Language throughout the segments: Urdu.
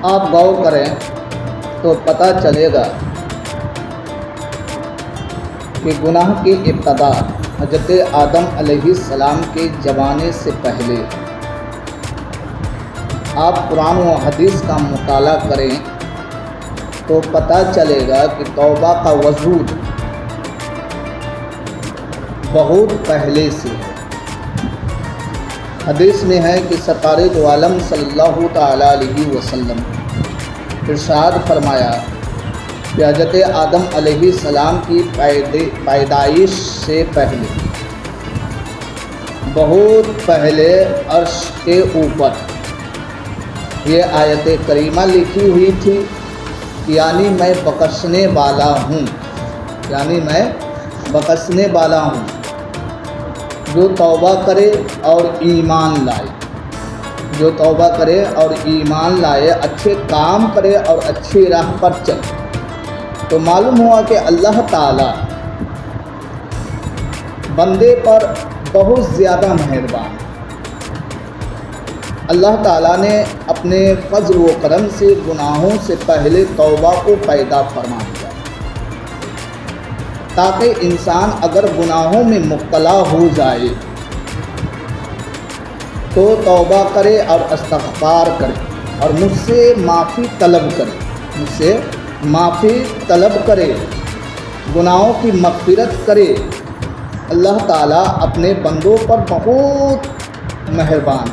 آپ غور کریں تو پتہ چلے گا کہ گناہ کی ابتدا حضرت آدم علیہ السلام کے زمانے سے پہلے آپ قرآن و حدیث کا مطالعہ کریں تو پتہ چلے گا کہ توبہ کا وجود بہت پہلے سے ہے۔ حدیث میں ہے کہ سرکار دو عالم صلی اللہ تعالیٰ علیہ وسلم ارشاد فرمایا کہ حضرت آدم علیہ السلام کی پیدائش سے پہلے بہت پہلے عرش کے اوپر یہ آیت کریمہ لکھی ہوئی تھی، یعنی میں بخشنے والا ہوں، یعنی میں بخشنے والا ہوں، جو توبہ کرے اور ایمان لائے، جو توبہ کرے اور ایمان لائے، اچھے کام کرے اور اچھی راہ پر چلے۔ تو معلوم ہوا کہ اللہ تعالیٰ بندے پر بہت زیادہ مہربان ہے۔ اللہ تعالیٰ نے اپنے فضل و کرم سے گناہوں سے پہلے توبہ کو پیدا فرما دیا، تاکہ انسان اگر گناہوں میں مبتلا ہو جائے تو توبہ کرے اور استغفار کرے اور مجھ سے معافی طلب کرے، مجھ سے معافی طلب کرے، گناہوں کی مغفرت کرے۔ اللہ تعالیٰ اپنے بندوں پر بہت مہربان،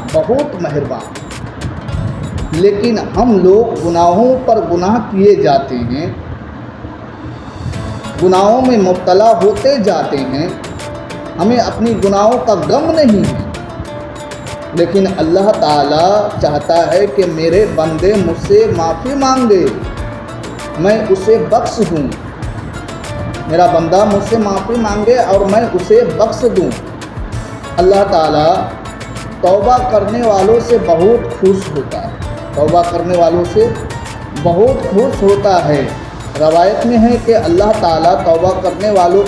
لیکن ہم لوگ گناہوں پر گناہ کیے جاتے ہیں، گناہوں میں مبتلا ہوتے جاتے ہیں، ہمیں اپنی گناہوں کا غم نہیں ہے، لیکن اللہ تعالیٰ چاہتا ہے کہ میرے بندے مجھ سے معافی مانگے، میں اسے بخش دوں، میرا بندہ مجھ سے معافی مانگے اور میں اسے بخش دوں۔ اللہ تعالیٰ توبہ کرنے والوں سے بہت خوش ہوتا ہے، توبہ کرنے والوں سے بہت خوش ہوتا ہے۔ روایت میں ہے کہ اللہ تعالیٰ توبہ کرنے والوں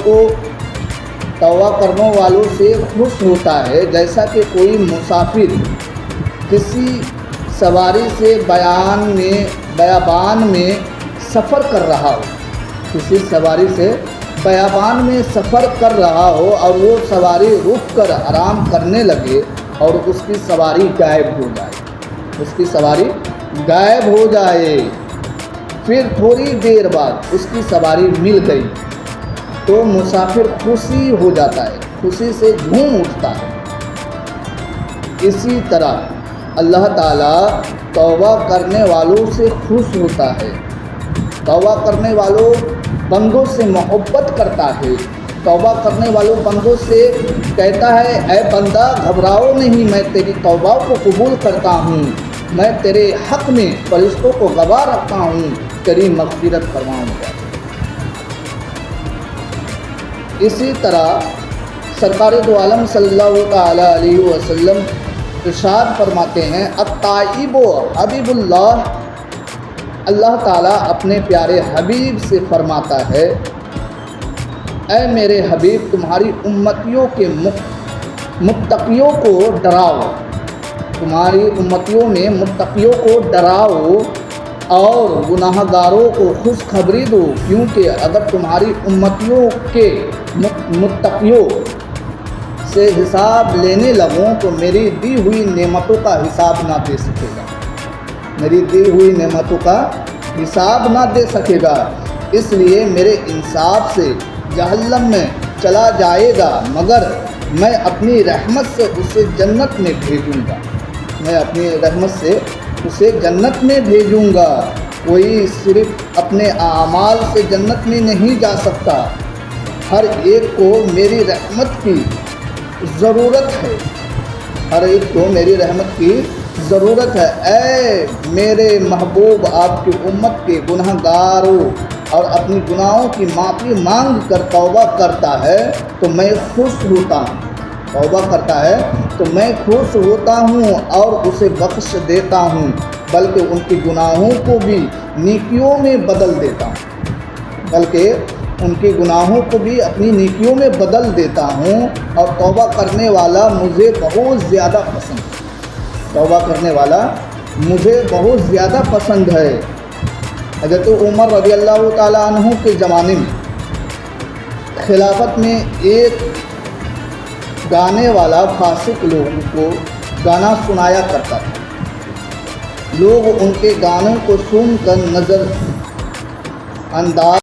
سے خوش ہوتا ہے، جیسا کہ کوئی مسافر کسی سواری سے بیابان میں سفر کر رہا ہو، کسی سواری سے بیابان میں سفر کر رہا ہو اور وہ سواری رک کر آرام کرنے لگے اور اس کی سواری غائب ہو جائے، پھر تھوڑی دیر بعد اس کی سواری مل گئی تو مسافر خوشی ہو جاتا ہے، خوشی سے جھوم اٹھتا ہے۔ اسی طرح اللہ تعالیٰ توبہ کرنے والوں سے خوش ہوتا ہے، توبہ کرنے والوں بندوں سے محبت کرتا ہے، توبہ کرنے والوں بندوں سے کہتا ہے اے بندہ گھبراؤ نہیں، میں تیری توبہ کو قبول کرتا ہوں، میں تیرے حق میں فرشتوں کو گواہ رکھتا ہوں، تیری مغفرت فرماؤں گا۔ اسی طرح سرکار دو عالم صلی اللہ تعالیٰ علیہ وسلم ارشاد فرماتے ہیں التائب حبیب اللہ، اللہ تعالیٰ اپنے پیارے حبیب سے فرماتا ہے اے میرے حبیب تمہاری امتیوں کے متقیوں کو ڈراؤ، تمہاری امتیوں میں متقیوں کو ڈراؤ اور گناہ گاروں کو خوشخبری دو، کیونکہ اگر تمہاری امتیوں کے متقیوں سے حساب لینے لگوں تو میری دی ہوئی نعمتوں کا حساب نہ دے سکے گا، میری دی ہوئی نعمتوں کا حساب نہ دے سکے گا، اس لیے میرے انصاف سے جہنم میں چلا جائے گا، مگر میں اپنی رحمت سے اسے جنت میں بھیجوں گا، میں اپنی رحمت سے اسے جنت میں بھیجوں گا۔ کوئی صرف اپنے اعمال سے جنت میں نہیں جا سکتا، ہر ایک کو میری رحمت کی ضرورت ہے، ہر ایک کو میری رحمت کی ضرورت ہے۔ اے میرے محبوب آپ کی امت کے گناہ گاروں اور اپنی گناہوں کی معافی مانگ کر توبہ کرتا ہے تو میں خوش ہوتا ہوں، توبہ کرتا ہے تو میں خوش ہوتا ہوں اور اسے بخش دیتا ہوں، بلکہ ان کی گناہوں کو بھی نیکیوں میں بدل دیتا ہوں، بلکہ ان کی گناہوں کو بھی اپنی نیکیوں میں بدل دیتا ہوں، اور توبہ کرنے والا مجھے بہت زیادہ پسند ہے، توبہ کرنے والا مجھے بہت زیادہ پسند ہے۔ حضرت عمر رضی اللہ تعالیٰ عنہ کے زمانے میں خلافت میں ایک گانے والا فاسق لوگوں کو گانا سنایا کرتا تھا۔ لوگ ان کے گانوں کو سن کر نظر انداز